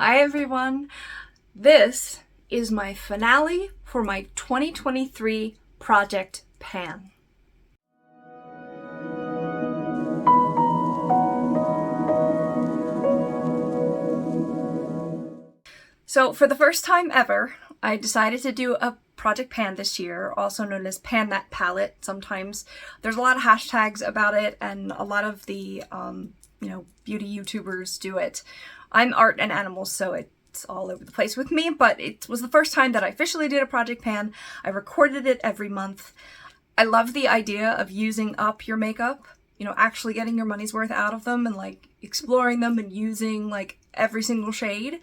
Hi everyone! This is my finale for my 2023 Project Pan. So for the first time ever, I decided to do a Project Pan this year, also known as Pan That Palette. Sometimes there's a lot of hashtags about it and a lot of the beauty YouTubers do it. I'm art and animals, so it's all over the place with me, but it was the first time that I officially did a Project Pan. I recorded it every month. I love the idea of using up your makeup, actually getting your money's worth out of them and like exploring them and using like every single shade.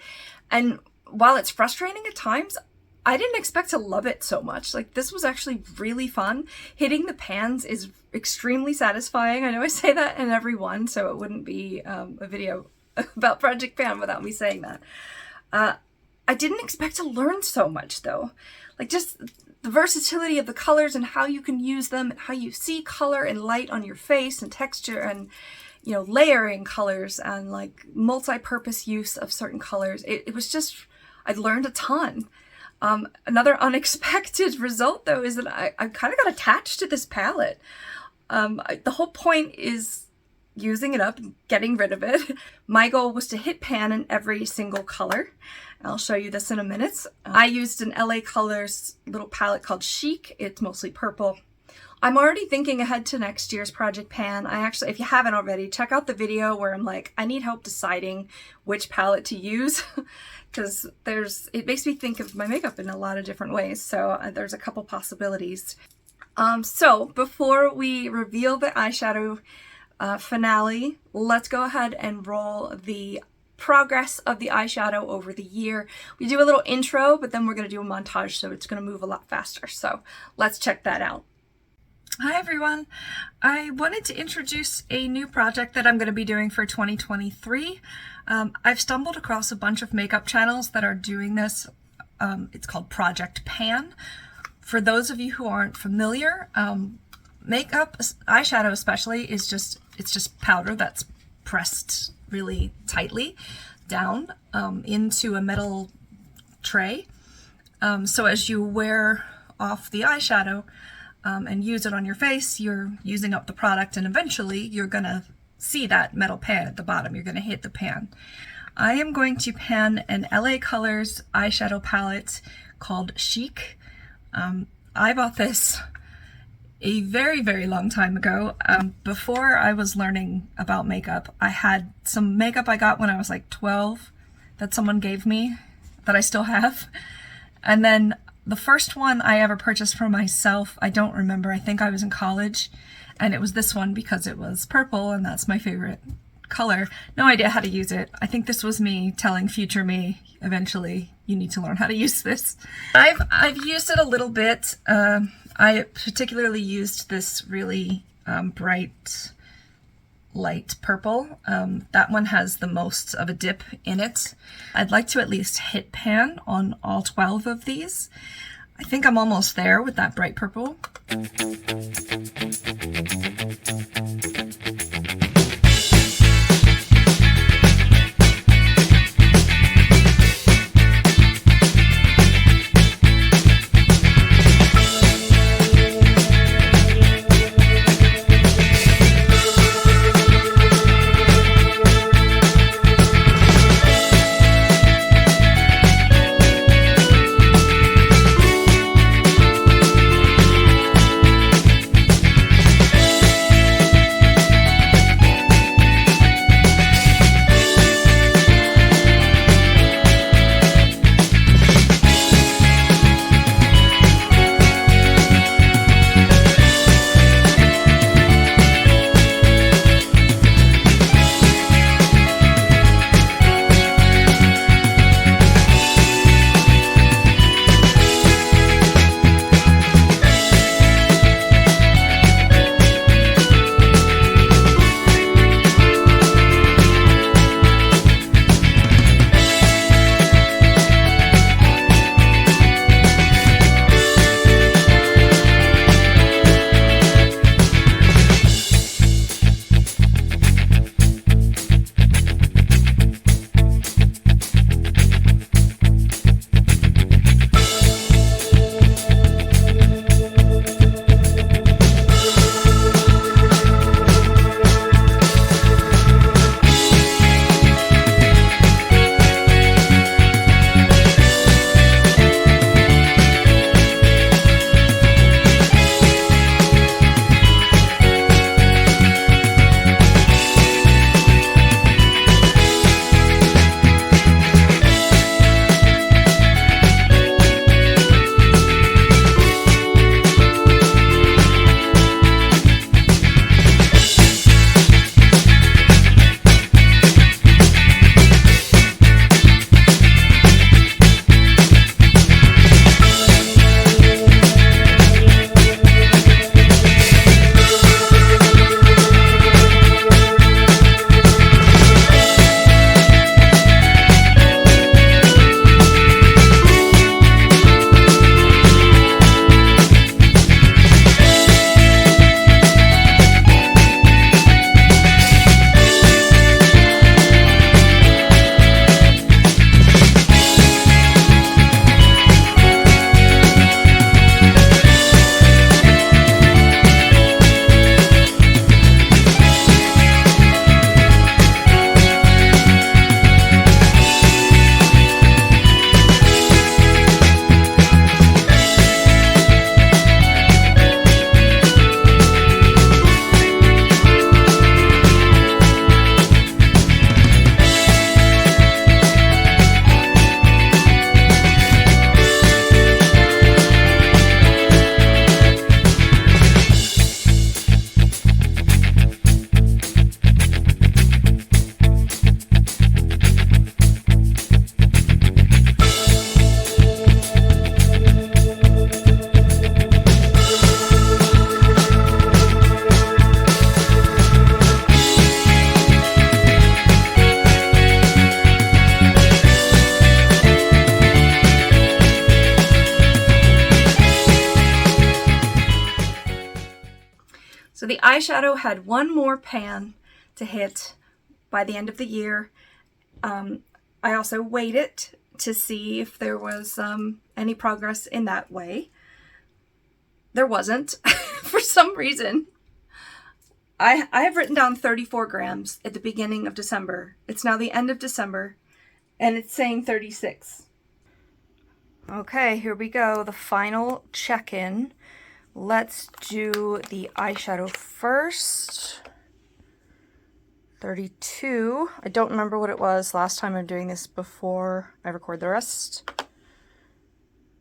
And while it's frustrating at times, I didn't expect to love it so much. Like, this was actually really fun. Hitting the pans is extremely satisfying. I know I say that in every one, so it wouldn't be a video about Project Pan without me saying that. I didn't expect to learn so much though. Like, just the versatility of the colors and how you can use them and how you see color and light on your face and texture and layering colors and like multi-purpose use of certain colors. It was just, I learned a ton. Another unexpected result though is that I kind of got attached to this palette. The whole point is using it up and getting rid of it. My goal was to hit pan in every single color. I'll show you this in a minute. I used an LA Colors little palette called Chic. It's mostly purple. I'm already thinking ahead to next year's Project Pan. If you haven't already, check out the video where I'm like, I need help deciding which palette to use because it makes me think of my makeup in a lot of different ways. So there's a couple possibilities. So before we reveal the eyeshadow finale, let's go ahead and roll the progress of the eyeshadow over the year. We do a little intro, but then we're going to do a montage, so it's going to move a lot faster. So let's check that out. Hi everyone! I wanted to introduce a new project that I'm going to be doing for 2023. I've stumbled across a bunch of makeup channels that are doing this. It's called Project Pan. For those of you who aren't familiar, makeup, eyeshadow especially, it's just powder that's pressed really tightly down into a metal tray. So as you wear off the eyeshadow and use it on your face, you're using up the product, and eventually you're gonna see that metal pan at the bottom. You're gonna hit the pan. I am going to pan an LA Colors eyeshadow palette called Chic. I bought this a very, very long time ago. Before I was learning about makeup, I had some makeup I got when I was like 12 that someone gave me that I still have. And then the first one I ever purchased for myself, I don't remember. I think I was in college, and it was this one because it was purple and that's my favorite color. No idea how to use it. I think this was me telling future me, eventually you need to learn how to use this. I've used it a little bit. I particularly used this really bright light purple. That one has the most of a dip in it. I'd like to at least hit pan on all 12 of these. I think I'm almost there with that bright purple. eyeshadow had one more pan to hit by the end of the year. I also waited to see if there was any progress in that way. There wasn't. For some reason. I have written down 34 grams at the beginning of December. It's now the end of December, and it's saying 36. Okay, here we go. The final check-in. Let's do the eyeshadow first. 32. I don't remember what it was last time I'm doing this before I record the rest.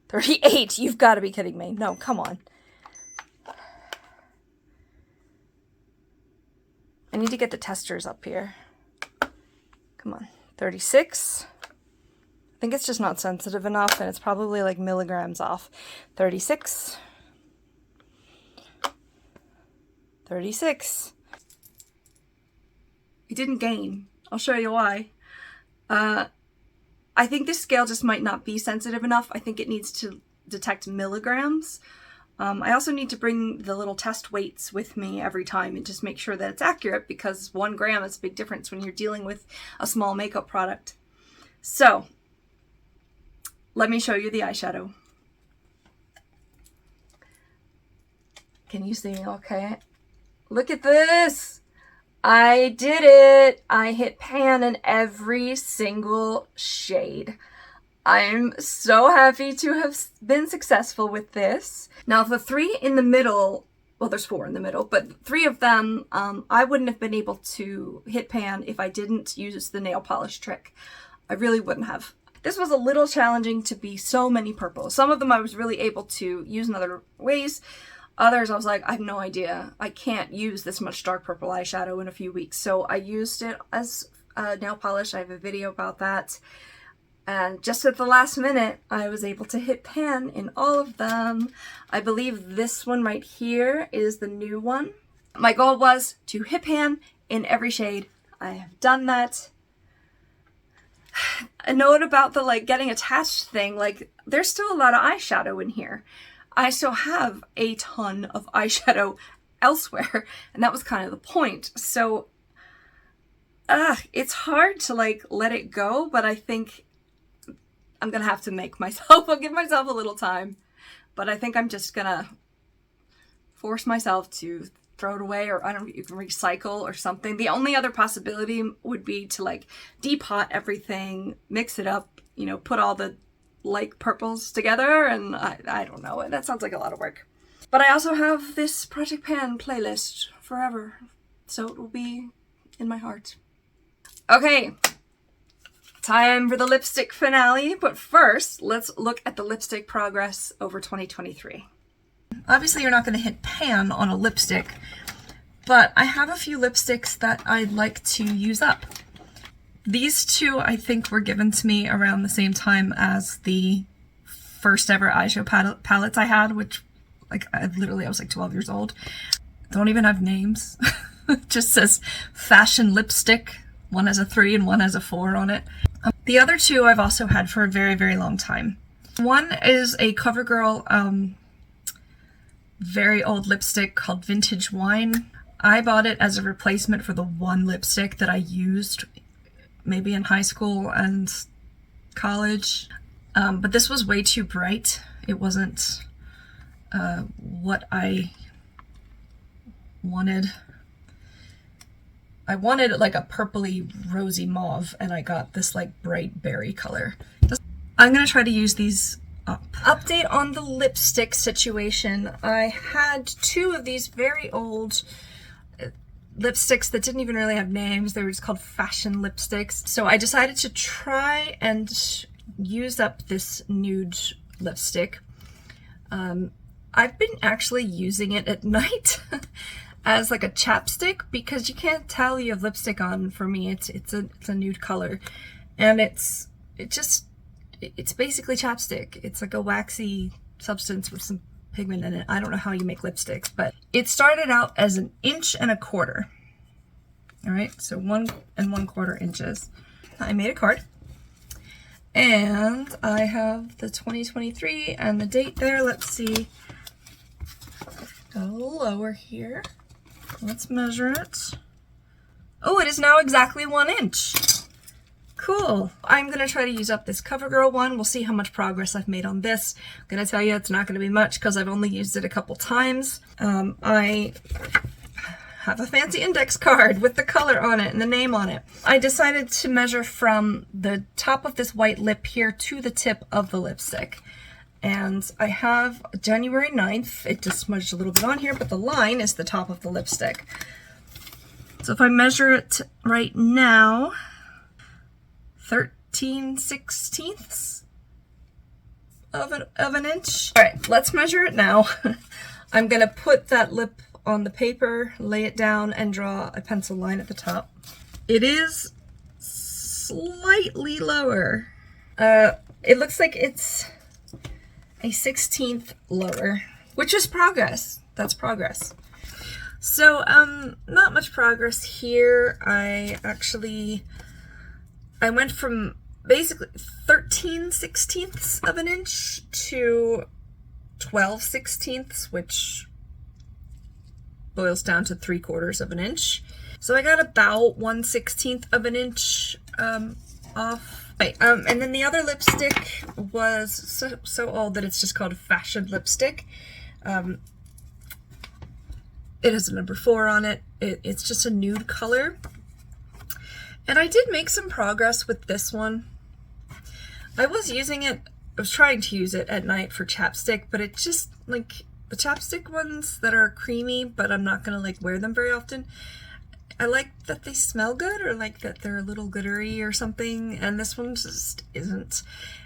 38. You've got to be kidding me. No, come on. I need to get the testers up here. Come on. 36. I think it's just not sensitive enough, and it's probably like milligrams off. 36. 36. It didn't gain. I'll show you why. I think this scale just might not be sensitive enough. I think it needs to detect milligrams. I also need to bring the little test weights with me every time and just make sure that it's accurate, because 1 gram is a big difference when you're dealing with a small makeup product. So, let me show you the eyeshadow. Can you see? Okay. Look at this! I did it! I hit pan in every single shade. I'm so happy to have been successful with this. Now the 3 in the middle, well there's 4 in the middle, but 3 of them, I wouldn't have been able to hit pan if I didn't use the nail polish trick. I really wouldn't have. This was a little challenging to be so many purples. Some of them I was really able to use in other ways. Others I was like, I have no idea. I can't use this much dark purple eyeshadow in a few weeks. So I used it as nail polish. I have a video about that. And just at the last minute, I was able to hit pan in all of them. I believe this one right here is the new one. My goal was to hit pan in every shade. I have done that. A note about the like getting attached thing, like there's still a lot of eyeshadow in here. I still have a ton of eyeshadow elsewhere, and that was kind of the point. So, it's hard to like let it go, but I think I'm gonna have to I'll give myself a little time, but I think I'm just gonna force myself to throw it away, or I don't know, recycle or something. The only other possibility would be to like depot everything, mix it up, you know, put all the like purples together, and I don't know. That sounds like a lot of work. But I also have this Project Pan playlist forever, so it will be in my heart. Okay. Time for the lipstick finale, but first, let's look at the lipstick progress over 2023. Obviously, you're not going to hit pan on a lipstick, but I have a few lipsticks that I'd like to use up. These 2, I think, were given to me around the same time as the first ever eyeshadow palettes I had, which, like, I was like 12 years old. Don't even have names. It just says fashion lipstick. One has a 3 and one has a 4 on it. The other 2 I've also had for a very, very long time. One is a Covergirl very old lipstick called Vintage Wine. I bought it as a replacement for the one lipstick that I used maybe in high school and college. But this was way too bright. It wasn't what I wanted. I wanted like a purpley rosy mauve, and I got this like bright berry color. I'm gonna try to use these up. Update on the lipstick situation. I had 2 of these very old lipsticks that didn't even really have names. They were just called fashion lipsticks. So I decided to try and use up this nude lipstick. I've been actually using it at night as like a chapstick, because you can't tell you have lipstick on. For me, it's a nude color, and it's basically chapstick. It's like a waxy substance with some pigment in it. I don't know how you make lipsticks, but it started out as 1 1/4 inch. All right, so 1 1/4 inches. I made a card, and I have the 2023 and the date there. Let's see. Go a little lower here. let's measure it. Oh, it is now exactly 1 inch. Cool. I'm gonna try to use up this Covergirl one. We'll see how much progress I've made on this. I'm gonna tell you it's not gonna be much because I've only used it a couple times. I have a fancy index card with the color on it and the name on it. I decided to measure from the top of this white lip here to the tip of the lipstick. And I have January 9th. It just smudged a little bit on here, but the line is the top of the lipstick. So if I measure it right now, 13/16 of an inch. All right, let's measure it now. I'm gonna put that lip on the paper, lay it down, and draw a pencil line at the top. It is slightly lower. It looks like it's a 1/16 lower, which is progress. That's progress. So, not much progress here. I went from basically 13/16 of an inch to 12/16, which boils down to 3/4 of an inch. So I got about 1/16 of an inch off. Right, and then the other lipstick was so old that it's just called a fashion lipstick. It has a number 4 on it. It's just a nude color. And I did make some progress with this one. I was trying to use it at night for chapstick, but it just, like, the chapstick ones that are creamy, but I'm not gonna, like, wear them very often. I like that they smell good, or like that they're a little glittery or something, and this one just isn't.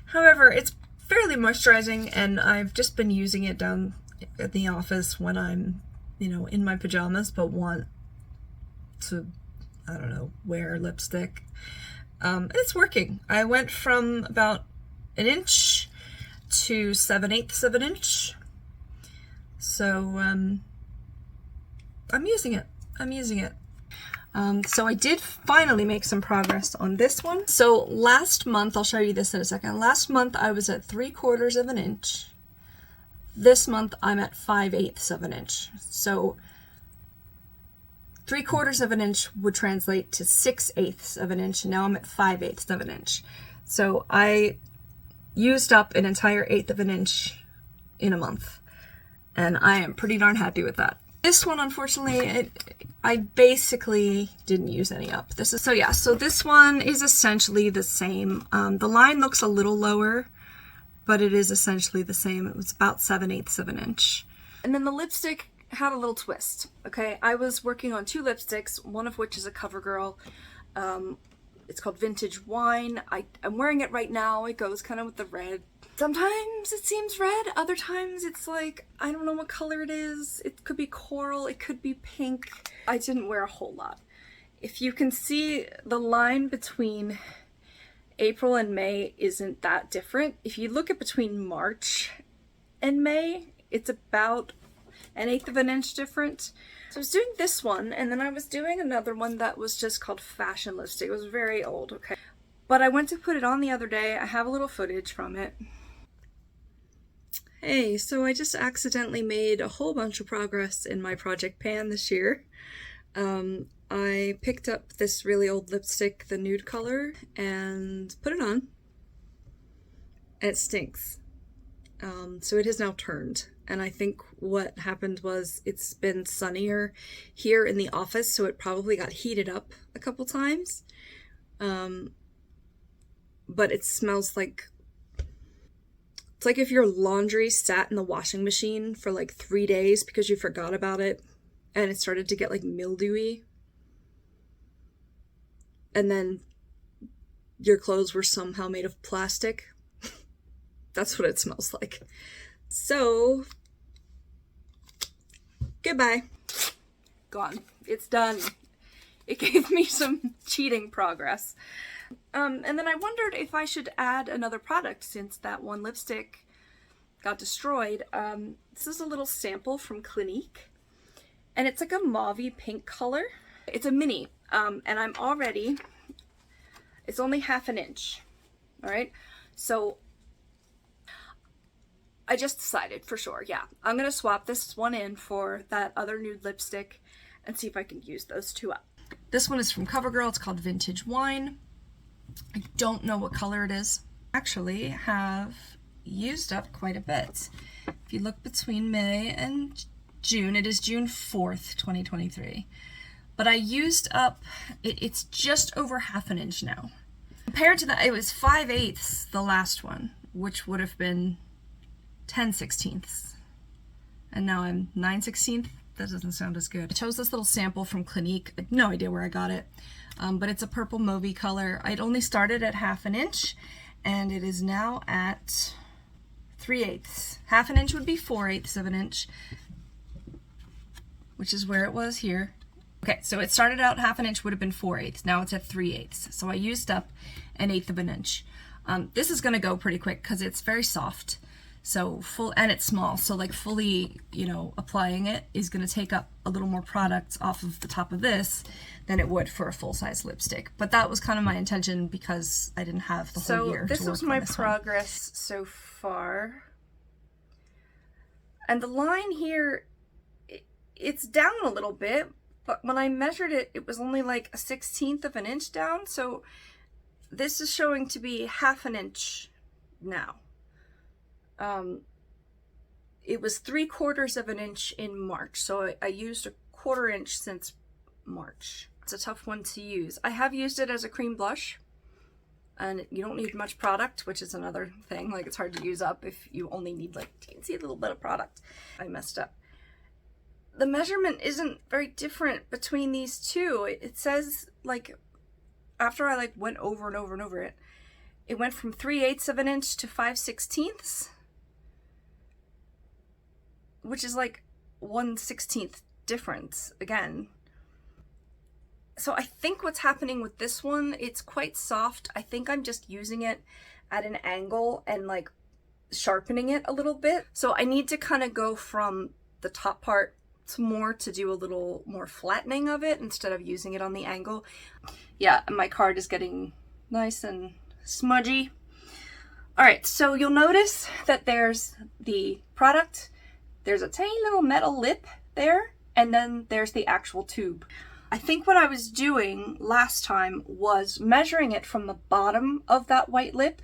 However, it's fairly moisturizing, and I've just been using it down at the office when I'm, you know, in my pajamas, but want to, I don't know, wear lipstick. It's working. I went from about 1 inch to 7/8 of an inch. So, I'm using it. So I did finally make some progress on this one. So last month, I'll show you this in a second. Last month I was at 3/4 of an inch. This month I'm at 5/8 of an inch. So 3/4 of an inch would translate to 6/8 of an inch, and now I'm at 5/8 of an inch. So I used up an entire 1/8 of an inch in a month, and I am pretty darn happy with that. This one, unfortunately, I basically didn't use any up. So this one is essentially the same. The line looks a little lower, but it is essentially the same. It was about 7/8 of an inch. And then the lipstick had a little twist, okay? I was working on 2 lipsticks, one of which is a Covergirl. It's called Vintage Wine. I'm wearing it right now. It goes kind of with the red. Sometimes it seems red, other times it's like, I don't know what color it is. It could be coral, it could be pink. I didn't wear a whole lot. If you can see, the line between April and May isn't that different. If you look at between March and May, it's about 1/8 of an inch different. So I was doing this one, and then I was doing another one that was just called Fashion Lipstick. It was very old, okay? But I went to put it on the other day. I have a little footage from it. Hey, so I just accidentally made a whole bunch of progress in my project pan this year. I picked up this really old lipstick, the nude color, and put it on. And it stinks. So it has now turned. And I think what happened was it's been sunnier here in the office, so it probably got heated up a couple times. But it smells like, it's like if your laundry sat in the washing machine for like 3 days because you forgot about it and it started to get like mildewy. And then your clothes were somehow made of plastic. That's what it smells like. So, goodbye. Gone. It's done. It gave me some cheating progress. And then I wondered if I should add another product since that one lipstick got destroyed. This is a little sample from Clinique, and it's like a mauvey pink color. It's a mini, and it's only 1/2 inch. All right, so I just decided for sure, yeah, I'm gonna swap this one in for that other nude lipstick and see if I can use those two up. This one is from Covergirl. It's called Vintage Wine. I don't know what color it is. Actually have used up quite a bit. If you look between May and June, it is June 4th, 2023. But I used up, it's just over half an inch now. Compared to that, it was 5/8 the last one, which would have been 10/16. And now I'm 9/16. That doesn't sound as good. I chose this little sample from Clinique. I have no idea where I got it. But it's a purple mauvey color. I'd only started at half an inch, and it is now at 3/8. Half an inch would be 4/8 of an inch, which is where it was here. Okay, so it started out half an inch, would have been 4/8. Now it's at 3/8. So I used up 1/8 of an inch. This is gonna go pretty quick because it's very soft. So and it's small, so like fully, you know, applying it is going to take up a little more product off of the top of this than it would for a full-size lipstick. But that was kind of my intention because I didn't have the whole year to work on this. So this was my progress so far. And the line here, it's down a little bit, but when I measured it, it was only like 1/16 of an inch down. So this is showing to be half an inch now. It was 3/4 of an inch in March, so I used a 1/4 inch since March. It's a tough one to use. I have used it as a cream blush, and you don't need much product, which is another thing. Like, it's hard to use up if you only need like teensy little bit of product. I messed up. The measurement isn't very different between these two. It says, like, after I like went over and over and over it, it went from 3/8 of an inch to 5/16, which is like 1/16 difference again. So I think what's happening with this one, it's quite soft. I think I'm just using it at an angle and like sharpening it a little bit. So I need to kind of go from the top part to more to do a little more flattening of it instead of using it on the angle. Yeah, my card is getting nice and smudgy. All right, so you'll notice that there's the product. There's a tiny little metal lip there, and then there's the actual tube. I think what I was doing last time was measuring it from the bottom of that white lip,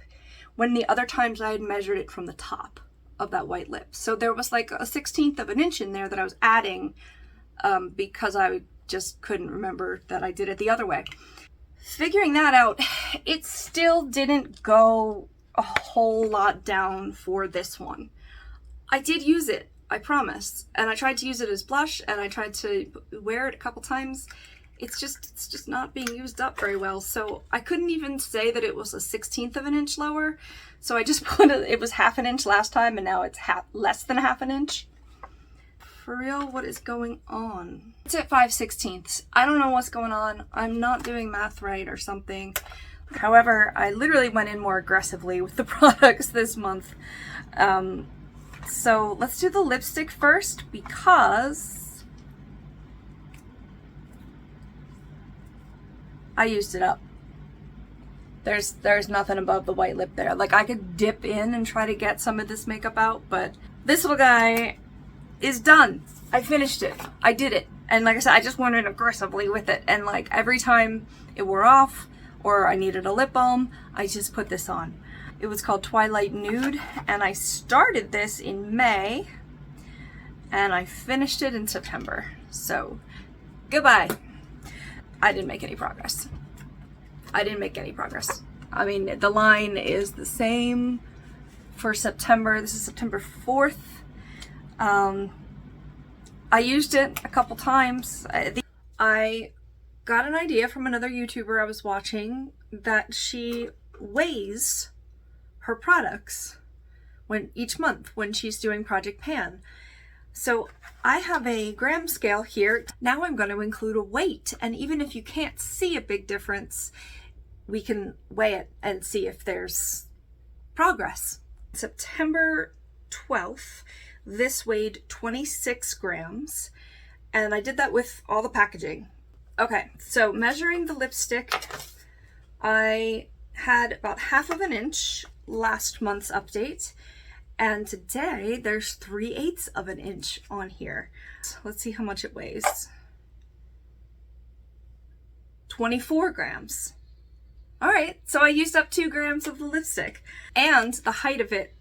when the other times I had measured it from the top of that white lip. So there was like 1/16 of an inch in there that I was adding because I just couldn't remember that I did it the other way. Figuring that out, it still didn't go a whole lot down for this one. I did use it, I promise, and I tried to use it as blush, and I tried to wear it a couple times. It's just not being used up very well, so I couldn't even say that it was 1/16 of an inch lower. So I just put it was half an inch last time, and now it's less than half an inch. For real, what is going on? It's at 5/16. I don't know what's going on. I'm not doing math right or something. However, I literally went in more aggressively with the products this month. So let's do the lipstick first because I used it up. There's nothing above the white lip there. Like, I could dip in and try to get some of this makeup out, but this little guy is done. I finished it. I did it. And like I said, I just went in aggressively with it. And like every time it wore off or I needed a lip balm, I just put this on. It was called Twilight Nude, and I started this in May and I finished it in September. So goodbye. I didn't make any progress. I didn't make any progress. I mean, the line is the same for September. This is September 4th. I used it a couple times. I got an idea from another YouTuber I was watching that she weighs her products each month when she's doing Project Pan. So I have a gram scale here. Now I'm going to include a weight, and even if you can't see a big difference, we can weigh it and see if there's progress. September 12th, this weighed 26 grams, and I did that with all the packaging. Okay, so measuring the lipstick, I had about half of an inch last month's update, and today there's 3/8 of an inch on here. So let's see how much it weighs. 24 grams. All right, so I used up 2 grams of the lipstick, and the height of it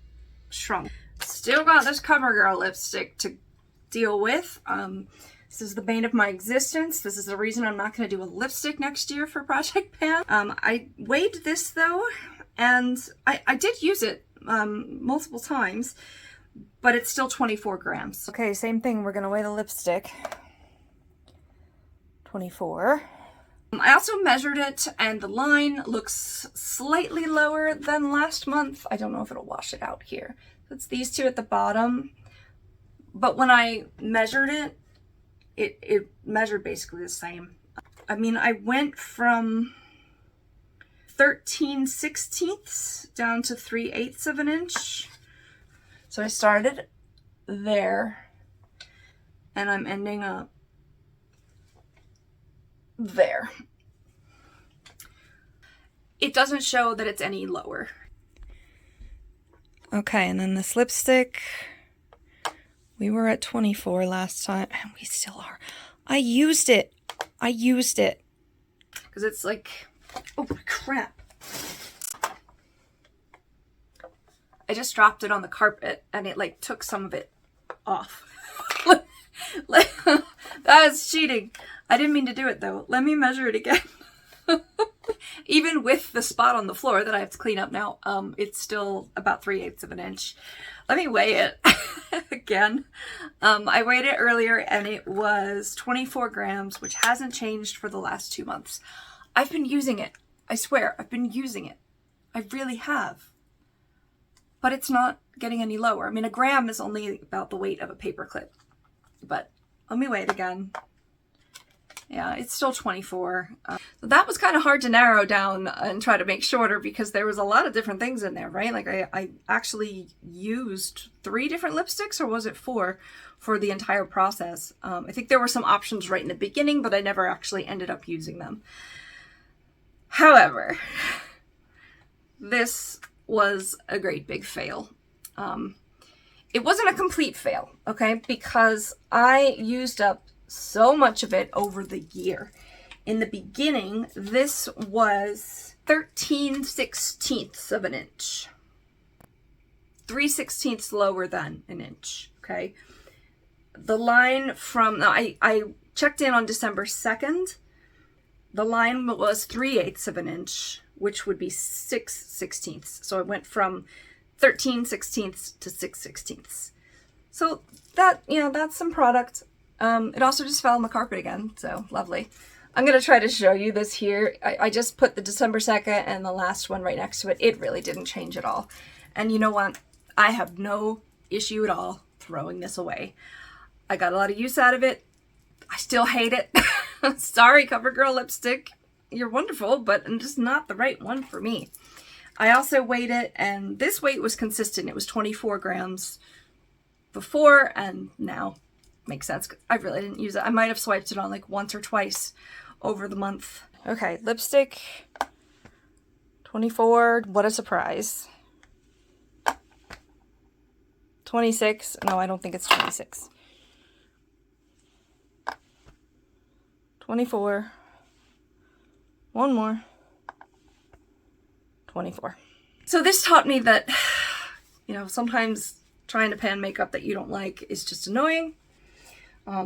shrunk. Still got this Covergirl lipstick to deal with. This is the bane of my existence. This is the reason I'm not going to do a lipstick next year for Project Pan. I weighed this though, and I did use it multiple times, but it's still 24 grams. Okay, same thing. We're going to weigh the lipstick. 24. I also measured it, and the line looks slightly lower than last month. I don't know if it'll wash it out here. It's these two at the bottom. But when I measured it, it measured basically the same. I mean, I went from 13/16 down to 3/8 of an inch. So I started there, and I'm ending up there. It doesn't show that it's any lower. Okay, and then this lipstick, we were at 24 last time, and we still are. I used it. Because it's like, oh crap. I just dropped it on the carpet, and it like took some of it off. That is cheating. I didn't mean to do it though. Let me measure it again. Even with the spot on the floor that I have to clean up now, it's still about 3/8 of an inch. Let me weigh it again. I weighed it earlier, and it was 24 grams, which hasn't changed for the last 2 months. I've been using it. I swear, I've been using it. I really have. But it's not getting any lower. I mean, a gram is only about the weight of a paper clip. But let me weigh it again. Yeah, it's still 24. So that was kind of hard to narrow down and try to make shorter, because there was a lot of different things in there, right? Like I actually used 3 different lipsticks, or was it 4, for the entire process. I think there were some options right in the beginning, but I never actually ended up using them. However, this was a great big fail. It wasn't a complete fail, okay? Because I used up so much of it over the year. In the beginning, this was 13/16 of an inch. 3/16 lower than an inch, okay? The line from, I checked in on December 2nd. The line was 3/8 of an inch, which would be 6/16. So it went from 13/16 to 6/16. So that, you know, that's some product. It also just fell on the carpet again, so lovely. I'm going to try to show you this here. I just put the December 2nd and the last one right next to it. It really didn't change at all. And you know what? I have no issue at all throwing this away. I got a lot of use out of it. I still hate it. Sorry, Covergirl lipstick. You're wonderful, but just not the right one for me. I also weighed it, and this weight was consistent. It was 24 grams before and now. Makes sense. I really didn't use it. I might have swiped it on like once or twice over the month. Okay, lipstick 24. What a surprise. 26. No, I don't think it's 26. 24. One more. 24. So this taught me that, you know, sometimes trying to pan makeup that you don't like is just annoying.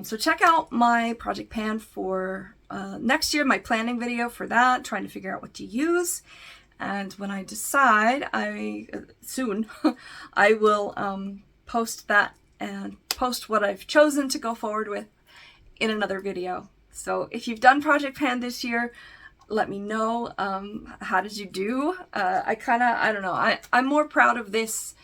So check out my Project Pan for next year, my planning video for that, trying to figure out what to use. And when I decide, soon, I will post that and post what I've chosen to go forward with in another video. So if you've done Project Pan this year, let me know. How did you do? I don't know. I'm more proud of this,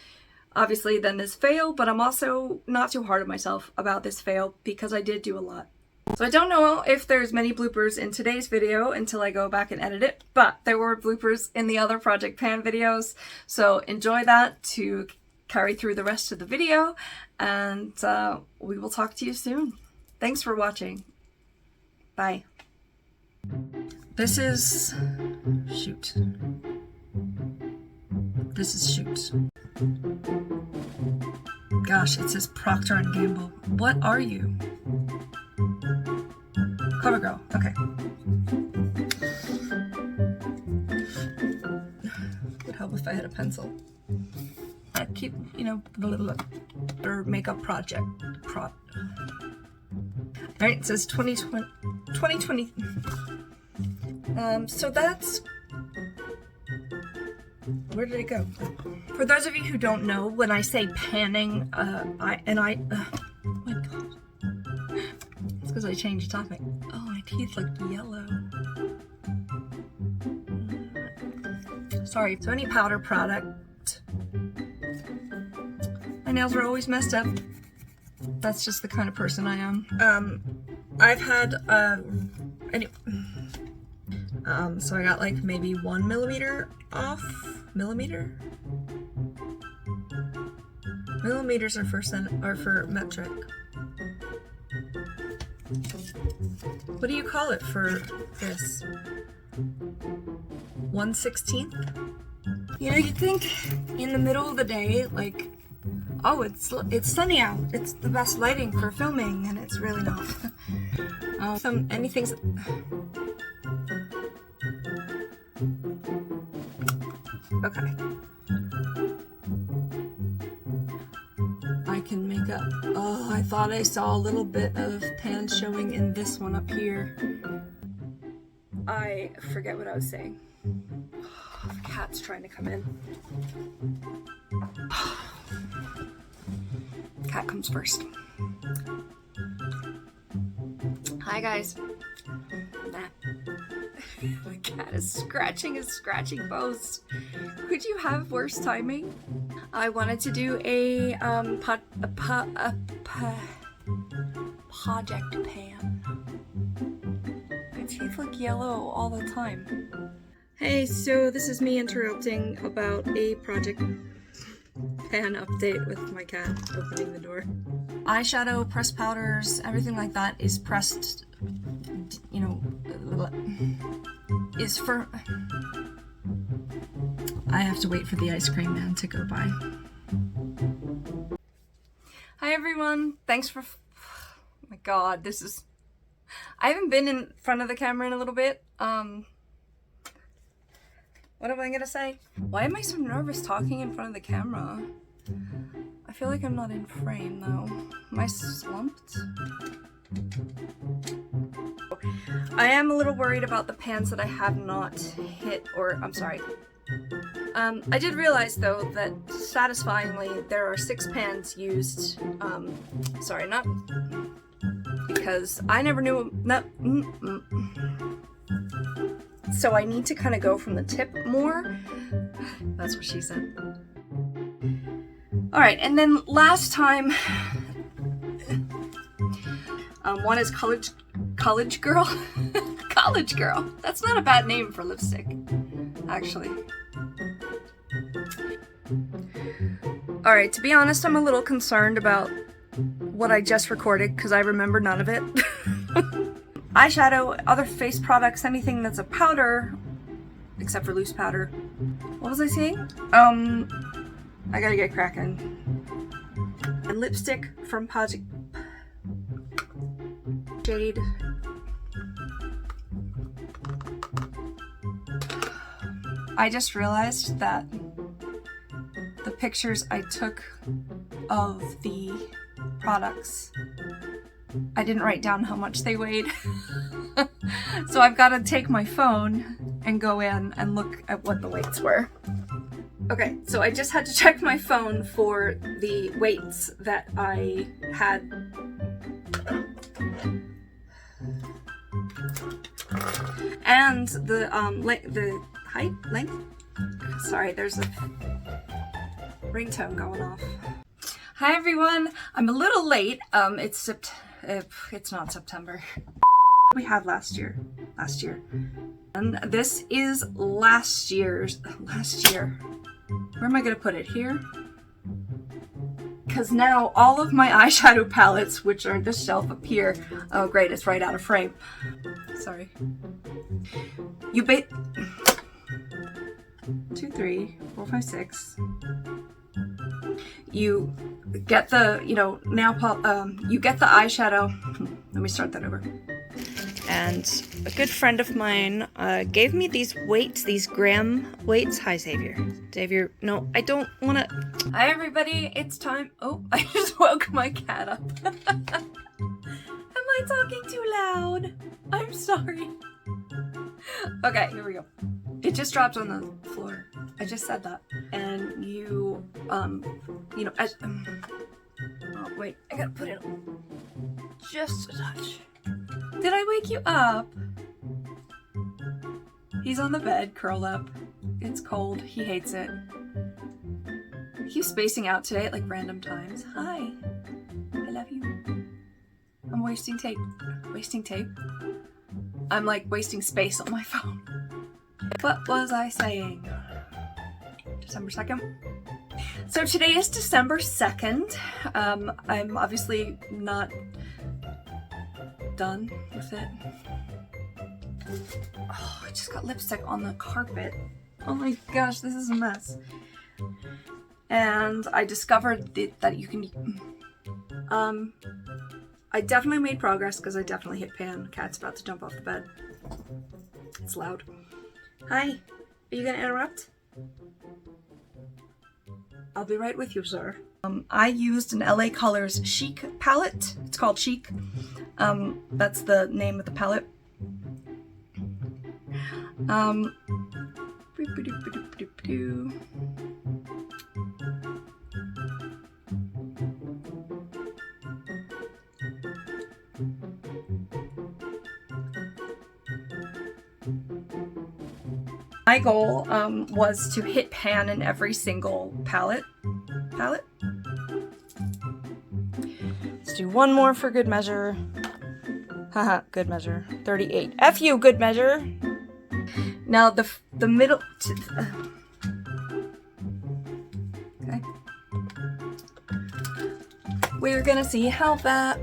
obviously, than this fail, but I'm also not too hard on myself about this fail because I did do a lot. So I don't know if there's many bloopers in today's video until I go back and edit it, but there were bloopers in the other Project Pan videos, so enjoy that to carry through the rest of the video, and we will talk to you soon. Thanks for watching. Bye. This is Shoot. This is Shoot. Gosh, it says Procter & Gamble. What are you? Covergirl. Okay. Would help if I had a pencil. I keep, you know, or makeup project. Alright, it says 2020. So that's... Where did it go? For those of you who don't know, when I say panning, oh my god. It's because I changed the topic. Oh, my teeth look yellow. Sorry. So any powder product. My nails are always messed up. That's just the kind of person I am. I've had, so I got like maybe 1 millimeter off. Millimeter? Millimeters are for metric. What do you call it for this? 1/16? You know, you'd think in the middle of the day, like, oh, it's sunny out. It's the best lighting for filming, and it's really not. Anything's. Okay. I can make up. Oh, I thought I saw a little bit of tan showing in this one up here. I forget what I was saying. Oh, the cat's trying to come in. Cat comes first. Hi guys. Nah. The cat is scratching his scratching post. Could you have worse timing? I wanted to do a project pan. My teeth look yellow all the time. Hey, so this is me interrupting about a project pan update with my cat opening the door. Eyeshadow, pressed powders, everything like that is pressed, you know, is for... I have to wait for the ice cream man to go by. Hi everyone, thanks for... Oh my god, this is... I haven't been in front of the camera in a little bit. What am I gonna say? Why am I so nervous talking in front of the camera? I feel like I'm not in frame though. Am I slumped? I am a little worried about the pans that I have not hit, or I'm sorry. I did realize though that satisfyingly there are 6 pans used. Sorry, not because I never knew that. So I need to kind of go from the tip more. That's what she said. Alright, and then last time, one is College Girl. College Girl. That's not a bad name for lipstick, actually. Alright, to be honest, I'm a little concerned about what I just recorded because I remember none of it. Eyeshadow, other face products, anything that's a powder, except for loose powder. What was I saying? I gotta get cracking. And lipstick from Project Shade. I just realized that the pictures I took of the products, I didn't write down how much they weighed. So I've got to take my phone and go in and look at what the weights were. Okay, so I just had to check my phone for the weights that I had. And the height, length? Sorry, there's a ringtone going off. Hi everyone, I'm a little late. It's not September. We had last year. And this is last year. Where am I gonna put it? Here? Because now all of my eyeshadow palettes, which are this shelf up here, oh great, it's right out of frame. Sorry. 2, 3, 4, 5, 6. You get the, you know, you get the eyeshadow. Let me start that over. And a good friend of mine gave me these weights, these gram weights. Hi, Xavier. Xavier, no, I don't want to. Hi, everybody. It's time. Oh, I just woke my cat up. Am I talking too loud? I'm sorry. Okay, here we go. It just dropped on the floor. I just said that. And you know, as, oh, wait, I gotta put it just a touch. Did I wake you up? He's on the bed, curled up. It's cold. He hates it. He's spacing out today at like random times. Hi. I love you. I'm wasting tape. Wasting tape? I'm like wasting space on my phone. What was I saying? December 2nd? So today is December 2nd. I'm obviously not done with it. Oh, I just got lipstick on the carpet. Oh my gosh, this is a mess. And I discovered that you can... I definitely made progress because I definitely hit pan. Cat's about to jump off the bed. It's loud. Hi, are you gonna interrupt? I'll be right with you, sir. I used an LA Colors Chic palette. It's called Chic. That's the name of the palette. My goal was to hit pan in every single palette. Let's do one more for good measure. Haha, good measure. 38. F you, good measure. Now the middle. Okay. We're gonna see how that.